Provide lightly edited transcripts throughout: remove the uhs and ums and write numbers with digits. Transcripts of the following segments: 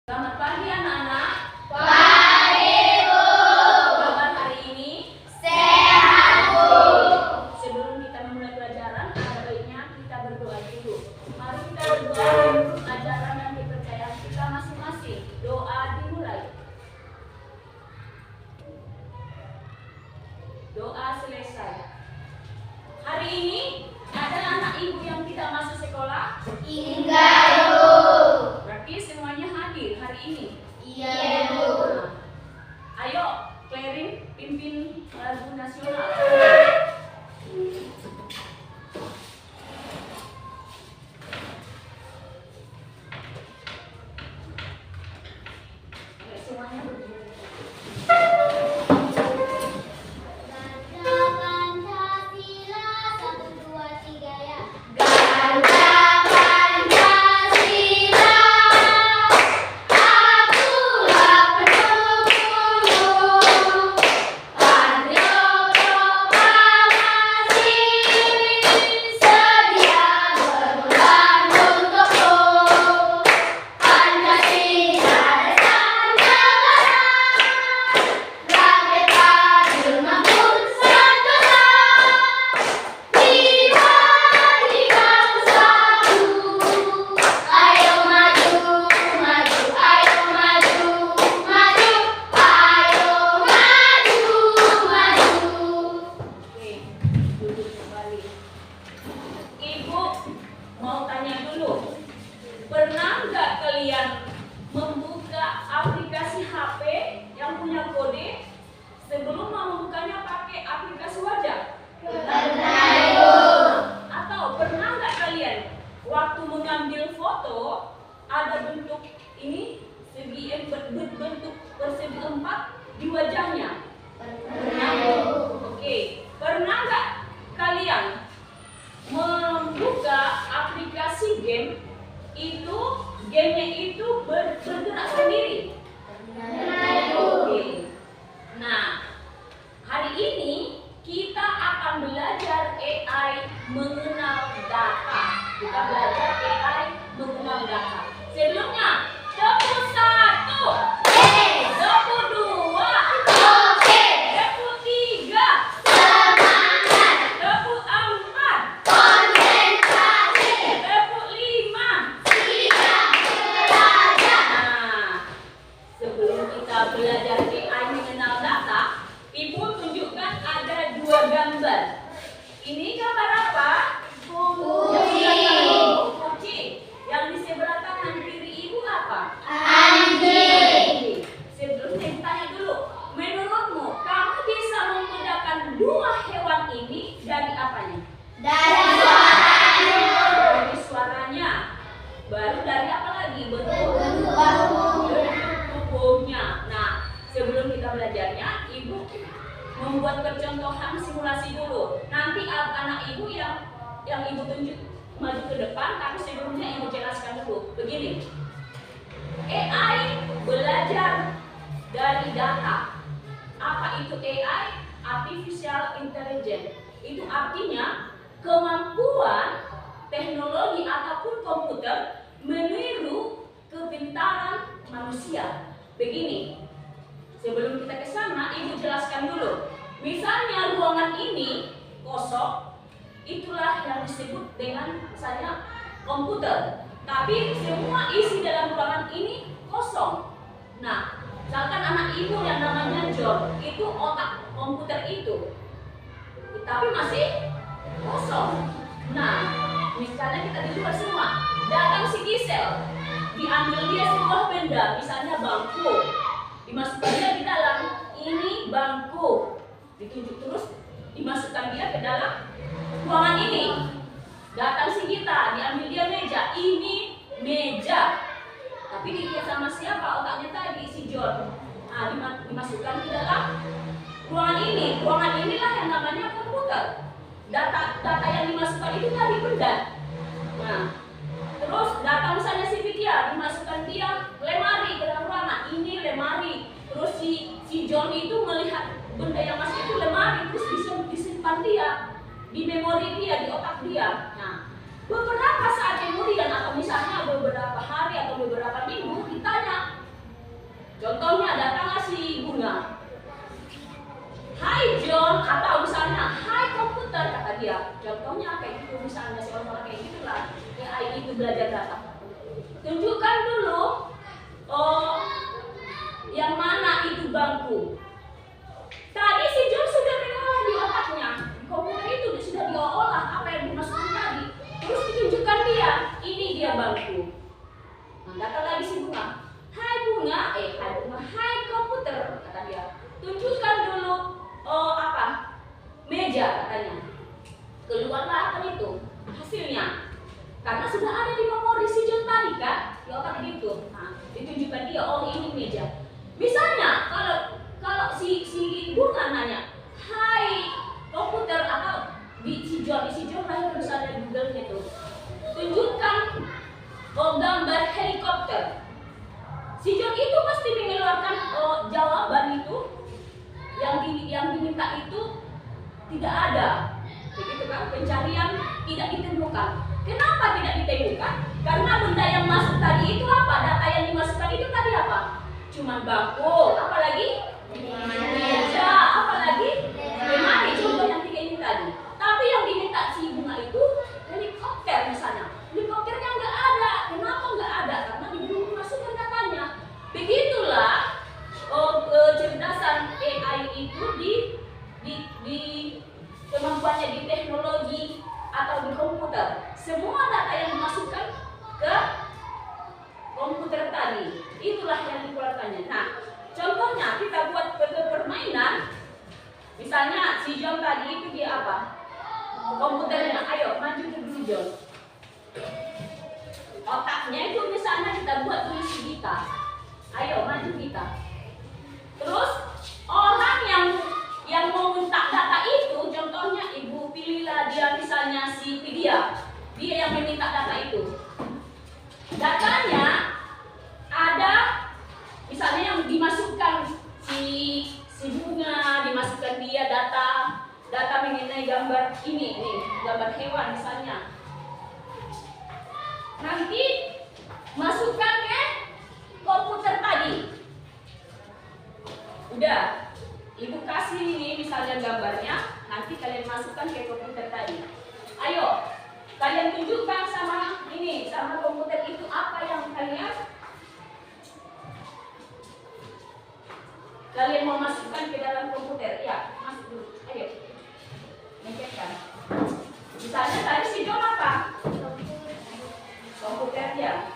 Selamat pagi anak-anak. Pagi, Bu. Kabar hari ini? Sehat, Bu. Sebelum kita memulai pelajaran, ada baiknya kita berdoa dulu. Mari kita berdoa menurut ajaran dan kepercayaan kita masing-masing. Doa dimulai. Doa selesai. Hari ini ada anak ibu yang tidak masuk sekolah? Enggak, Bu. Berarti semuanya hadir hari ini. Iya, Bu. Nah, ayo, Clarin pimpin lagu nasional. Oke, semuanya berdiri. Pancasila, 1, 2, 3 ya. Ganda Pancasila, akulah pendukungmu. Patriot proklamasi, sedia berkorban untukmu. Pancasila dasar negara, rakyat adil makmur sejahtera. Jiwa di bangsaku, ayo maju, maju, ayo maju, maju, ayo maju, maju. Oke, duduk kembali. Ibu mau tanya dulu, pernah nggak kalian membuka aplikasi HP yang punya kode sebelum mau membukanya pakai aplikasi wajah? Pernah, Ibu. Atau pernah nggak kalian waktu mengambil foto ada bentuk ini bentuk persegi 4 di wajahnya? Pernah, Ibu. Oke, pernah nggak kalian membuka aplikasi game itu gamenya itu bergerak sendiri? Pernah, Ibu. Oke. Nah, hari ini kita akan belajar AI mengenal data. Kita belajar AI mengenal data. Sebelumnya, tepuk 1, tepuk 2, Oke, tepuk 3, semangat, tepuk 4, konsentrasi, tepuk 5. siap belajar. Nah, sebelum kita belajar AI mengenal data, Ibu tunjukkan ada 2 gambar. Ini gambar apa? Kucing. Yang di sebelah kanan kiri Ibu apa? Anjing. Sebelumnya tanya dulu, menurutmu kamu bisa membedakan 2 hewan ini dari apanya? Dari suaranya, Dari suaranya. Baru dari apa lagi? bentuk bahu. Tubuhnya. Nah, sebelum kita belajarnya, Ibu membuat percontohan simulasi dulu. Nanti anak Ibu yang Ibu tunjuk maju ke depan, tapi sebelumnya Ibu jelaskan dulu. Begini, AI belajar dari data. Apa itu AI? Artificial Intelligence. Itu artinya kemampuan teknologi ataupun komputer meniru kepintaran manusia. Begini, sebelum kita ke sana, Ibu jelaskan dulu. Misalnya ruangan ini kosong, itulah yang disebut dengan misalnya komputer. Tapi semua isi dalam ruangan ini kosong. Nah, misalkan anak Ibu yang namanya John, itu otak komputer itu, tapi masih kosong. Nah, misalnya kita di luar semua, datang si Gisel, diambil dia sebuah benda, misalnya bangku, dimasukkan dia di dalam, ini bangku, ditunjuk terus, dimasukkan dia ke dalam ruangan ini. Datang si Gita, diambil dia meja, ini meja, tapi dia sama siapa otaknya tadi, si John. Nah, dimasukkan ke dalam ruangan ini. Ruangan inilah yang namanya komputer. Data yang dimasukkan itu tadi benda. Nah, terus datang misalnya si Vidya, dimasukkan dia lemari ke dalam ruangan, ini lemari. Terus si John itu melihat benda yang masuk itu lemari, terus disimpan dia di memori dia, di otak dia. Nah, beberapa saat kemudian atau misalnya beberapa hari atau beberapa minggu ditanya, bunga. Hai bunga, hai komputer, kata dia. Tunjukkan dulu meja, katanya. Keluarlah apa itu hasilnya. Karena sudah ada di memori si John tadi kan, di otak gitu. Nah, ditunjukkan dia, oh ini meja. Misalnya kalau si bunga nanya, hai komputer, atau si John lah harus ada di Google itu. Tunjukkan gambar helikopter. Si John itu pasti mengeluarkan jawaban itu yang diminta itu tidak ada. Begitu kan, pencarian tidak ditemukan. Kenapa tidak ditemukan? Karena benda yang masuk tadi itu apa? Data yang dimasukkan itu tadi apa? Cuman bangku, apalagi meja, apalagi lemari, contoh yang tiga ini tadi. Tapi yang diminta si bunga itu helikopter misalnya. Helikopternya nggak ada. Kenapa nggak ada? Karena belum dimasukkan datanya. Begitulah kecerdasan AI itu di kemampuannya di teknologi atau di komputer. Semua data yang dimasukkan ke komputer tadi, itulah yang dikeluarkannya. Nah, contohnya kita buat permainan. Misalnya si John tadi itu dia apa? Komputernya, ayo maju dulu John. Otaknya itu misalnya kita buat dulu si Gita. Ayo maju Gita. Terus orang yang mau minta data itu, contohnya ibu pilihlah dia misalnya si Vidya. Dia yang meminta data itu. Datanya ada misalnya yang dimasukkan si bunga, dimasukkan dia data mengenai gambar ini gambar hewan misalnya. Nanti masukkan ke komputer tadi. Udah, ibu kasih ini misalnya gambarnya, nanti kalian masukkan ke komputer tadi. Ayo, kalian tunjukkan sama komputer itu apa yang kalian mau masukkan ke dalam komputer. Ya, masuk dulu. Ayo, mencetak. Misalnya tadi si John apa? Komputer dia.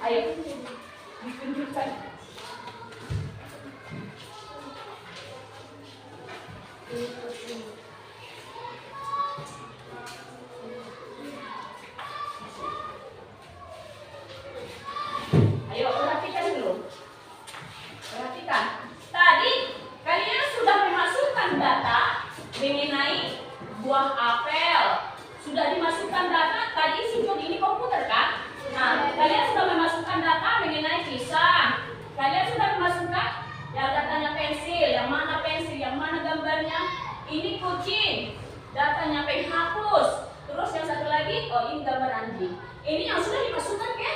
Ayo, ditunjukkan. Ayo, perhatikan dulu. Perhatikan. Tadi kalian sudah memasukkan data mengenai buah apel. Sudah dimasukkan data, tadi si John ini komputer kan? Nah, kalian sudah memasukkan data mengenai pisang. Kalian sudah memasukkan yang datanya pensil, yang mana gambarnya. Ini kucing, datanya penghapus. Terus yang satu lagi, oh ini gambar anjing. Ini yang sudah dimasukkan ke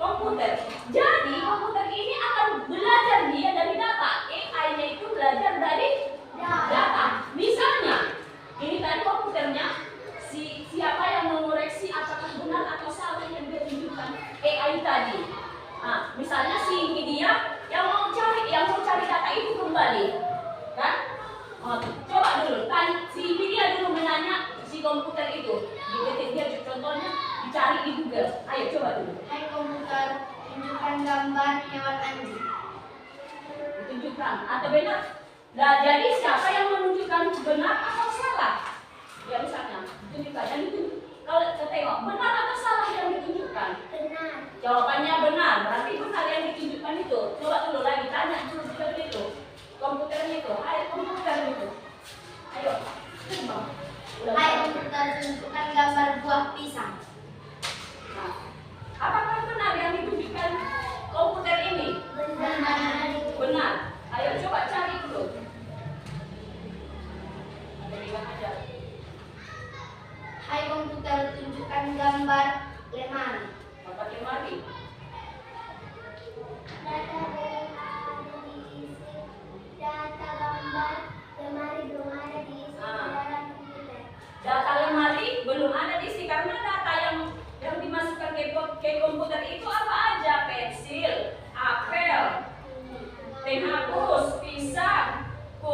komputer. Jadi komputer ini akan belajar dia dari data. AI-nya itu belajar dari data. Misalnya, ini tadi komputernya. Siapa yang mengoreksi apakah benar atau salah yang dia tunjukkan AI tadi. Nah, misalnya si dia yang mau cari data itu kembali, kan? Coba dulu, si dia dulu menanya si komputer itu, dia contohnya dicari di Google. Ayo coba dulu. Hai komputer, tunjukkan gambar hewan anjing. Ditunjukkan atau benar? Nah, jadi siapa yang menunjukkan benar atau salah? Ya misalnya, tunjukkan yang itu. Kalau kita tengok benar atau salah yang ditunjukkan? Benar. Jawabannya benar, berarti benar yang ditunjukkan itu. Coba dulu lagi tanya dulu itu. Komputernya itu, ayo komputer itu. Ayo, coba. Hai komputer, tunjukkan gambar buah pisang. Nah, apakah benar yang ditunjukkan komputer ini? Benar. Benar. Ayo coba cari dulu. Ada di mana aja? Hai komputer, tunjukkan gambar lemari. Gambar lemari.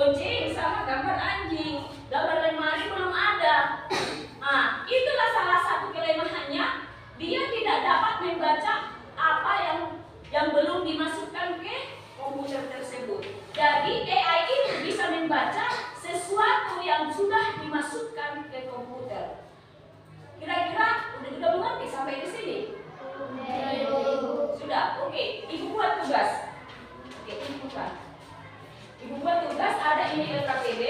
kucing sama gambar anjing. Gambar lemari belum ada. Nah, itulah salah satu kelemahannya. Dia tidak dapat membaca apa yang belum dimasukkan ke komputer tersebut. Jadi AI itu bisa membaca sesuatu yang sudah dimasukkan ke komputer. Kira-kira udah mengerti sampai di sini? Sudah, oke. Ibu buat tugas. Oke, ibu bukan. Ibu buat tugas, ada ini LKPD.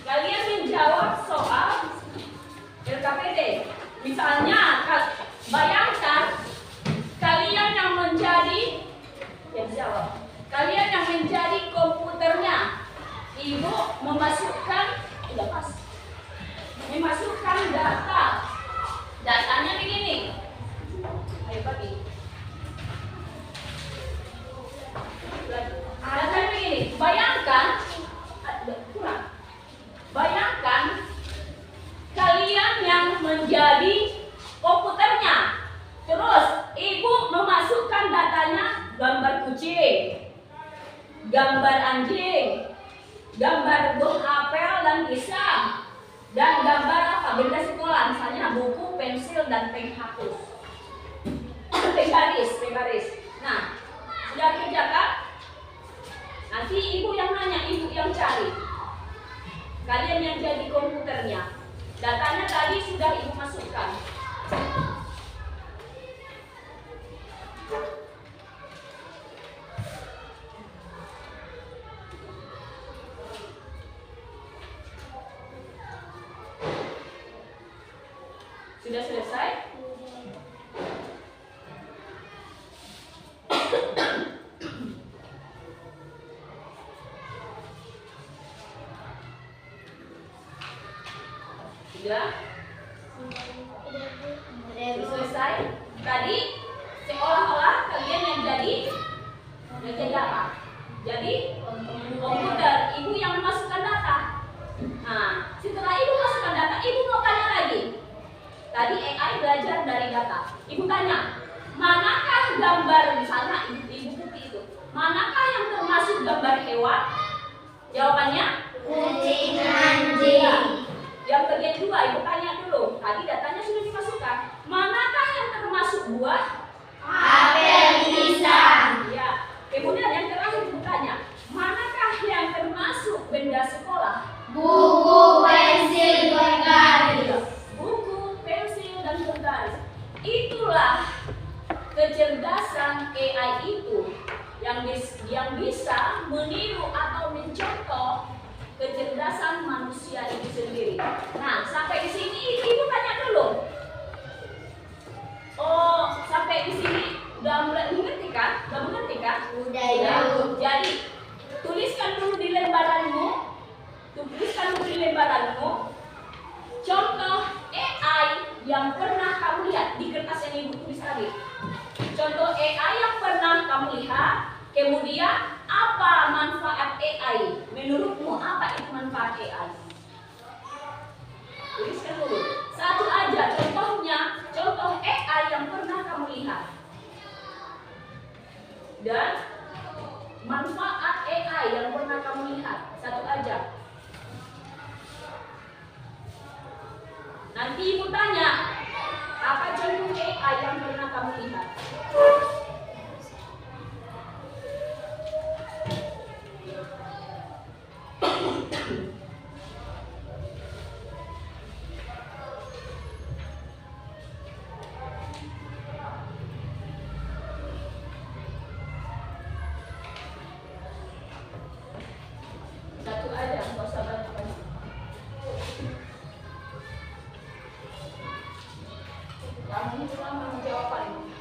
Kalian menjawab soal LKPD. Misalnya, bayangkan kalian yang menjadi, kalian yang menjadi komputernya. Ibu memasukkan, udah pas. Memasukkan data. Datanya begini. Ayo bagi. Datanya begini. Bayangkan kalian yang menjadi komputernya. Terus ibu memasukkan datanya gambar kucing, gambar anjing, gambar buah apel dan pisang, dan gambar apa? Benda sekolah, misalnya buku, pensil, dan penghapus. Penggaris. Nah, sudah kerjakan? Nanti ibu yang nanya, ibu yang cari. Kalian yang jadi komputernya. Datanya tadi sudah ibu masukkan. Sudah selesai? Sudah? Selesai? Tadi seolah-olah kalian yang jadi apa? Jadi komputer, ibu yang memasukkan data. Nah, setelah ibu masukkan data, ibu mau tanya lagi. Tadi AI belajar dari data. Ibu tanya, manakah gambar, misalnya ibu putih itu, manakah yang termasuk gambar hewan? Jawabannya? Kucing, anjing. Yang bagian 2, ibu tanya dulu. Tadi datanya sudah dimasukkan. Manakah yang termasuk buah? Apel, pisang. Ya. Kemudian yang terakhir ibu tanya, manakah yang termasuk benda sekolah? Buku, pensil, penggaris. Buku, pensil, dan penggaris. Itulah kecerdasan AI itu yang bisa meniru atau mencontoh kecerdasan manusia itu sendiri. Nah, sampai di sini ibu tanya dulu. Oh, sampai di sini udah mulai mengerti kan? Udah mengerti kan? Udah, Ibu. Jadi, tuliskan dulu di lembaranmu. Contoh AI yang pernah kamu lihat di kertas yang ibu tulis tadi. Contoh AI yang pernah kamu lihat. Kemudian apa manfaat AI? Menurutmu apa itu manfaat AI? Tuliskan dulu. Satu aja contohnya, contoh AI yang pernah kamu lihat. Dan manfaat AI yang pernah kamu lihat. Satu aja. Nanti ibu tanya, apa contoh AI yang pernah kamu lihat? Satu aja, nggak usah banyak-banyak. Kamu itu lama menjawab ini.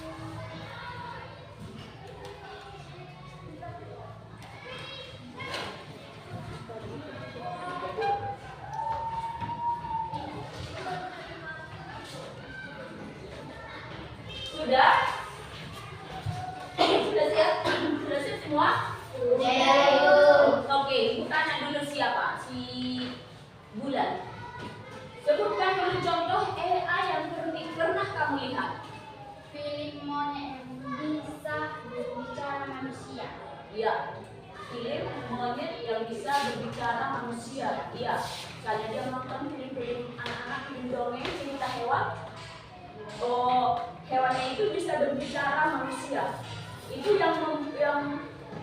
Sudah? Sudah siap? Sudah siap semua? Udah, Ibu. Oke, ibu tanya dulu siapa? Si Bulan. Sebutkan dulu contoh AI yang pernah kamu lihat. Film monyet yang bisa berbicara manusia. Iya. film monyet yang bisa berbicara manusia. Iya, misalnya dia nonton film-film anak-anak, film dongeng, cerita hewan. Oh, hewannya itu bisa berbicara manusia. Itu yang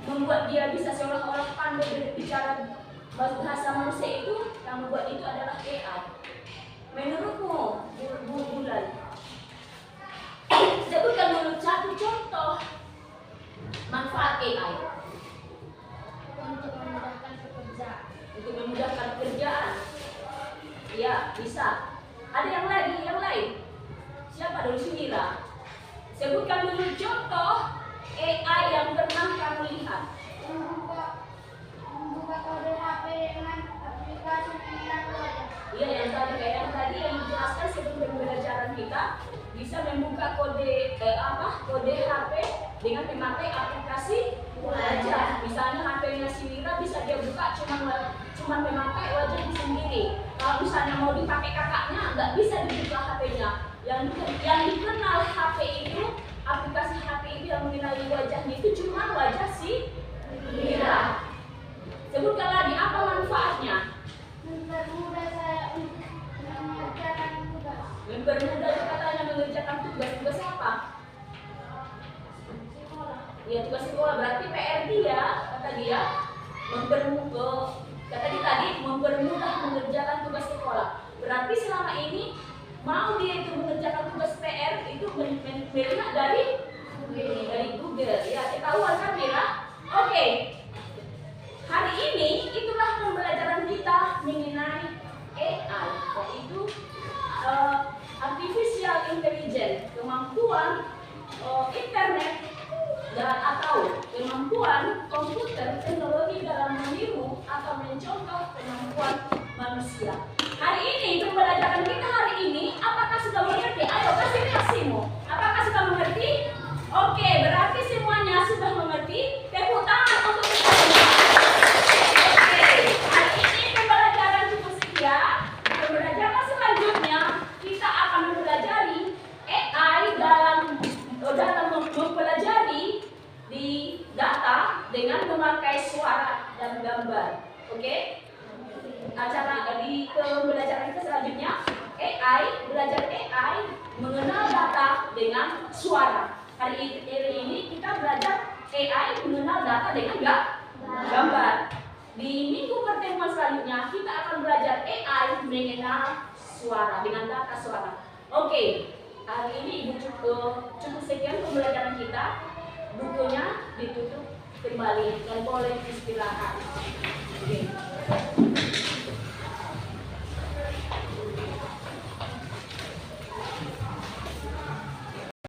membuat dia bisa seolah-olah pandai berbicara bahasa manusia, itu yang membuat itu adalah AI. Menurutmu, Bu Bulan, sebutkan dulu satu contoh manfaat AI. Untuk memudahkan pekerjaan. Untuk memudahkan pekerjaan. Ya, bisa. Ada yang lain. Siapa dulu, Sinira? Sebutkan dulu contoh AI yang pernah kamu lihat. Membuka kode HP dengan aplikasi pengenal wajah. Iya, yang tadi yang dijelaskan sebelum pembelajaran kita bisa membuka kode HP dengan memakai aplikasi wajah. Misalnya HP-nya Sinira bisa dia buka cuma memakai wajahnya sendiri. Kalau misalnya mau dipakai kakaknya nggak bisa dibuka HP-nya. Yang dikenal HP itu, aplikasi HP itu yang mengenali wajahnya itu cuma wajah Sinira. Sebutkan lagi apa manfaatnya? Mempermudah saya untuk mengerjakan tugas. Mempermudah katanya mengerjakan tugas apa? Sekolah. Ya, tugas sekolah. Berarti PR dia, kata dia, mempermudah mengerjakan tugas sekolah. Berarti selama ini mau dia itu mengerjakan tugas PR itu melihat dari Google. Ya, ketahuan kan Mira? Oke. Hari ini itulah pembelajaran kita mengenai AI, yaitu artificial intelligence, kemampuan internet dan atau kemampuan komputer, teknologi dalam meniru atau mencontoh kemampuan manusia. Hari ini pembelajaran kita hari ini, apakah sudah mengerti? Ayo kasih reaksimu. Apakah sudah mengerti? Oke, berarti semuanya sudah mengerti. Tepuk tangan untuk kita semua. Oke, hari ini pembelajaran cukup sekian. Pembelajaran selanjutnya kita akan mempelajari AI dalam mempelajari di data dengan memakai suara dan gambar. Oke? Acara di pembelajaran kita selanjutnya belajar AI mengenal data dengan suara. Hari ini kita belajar AI mengenal data dengan gambar. Di minggu pertemuan selanjutnya kita akan belajar AI mengenal suara dengan data suara. Oke, hari ini Ibu cukup sekian pembelajaran kita. Bukunya ditutup kembali dan boleh istirahat. Oke.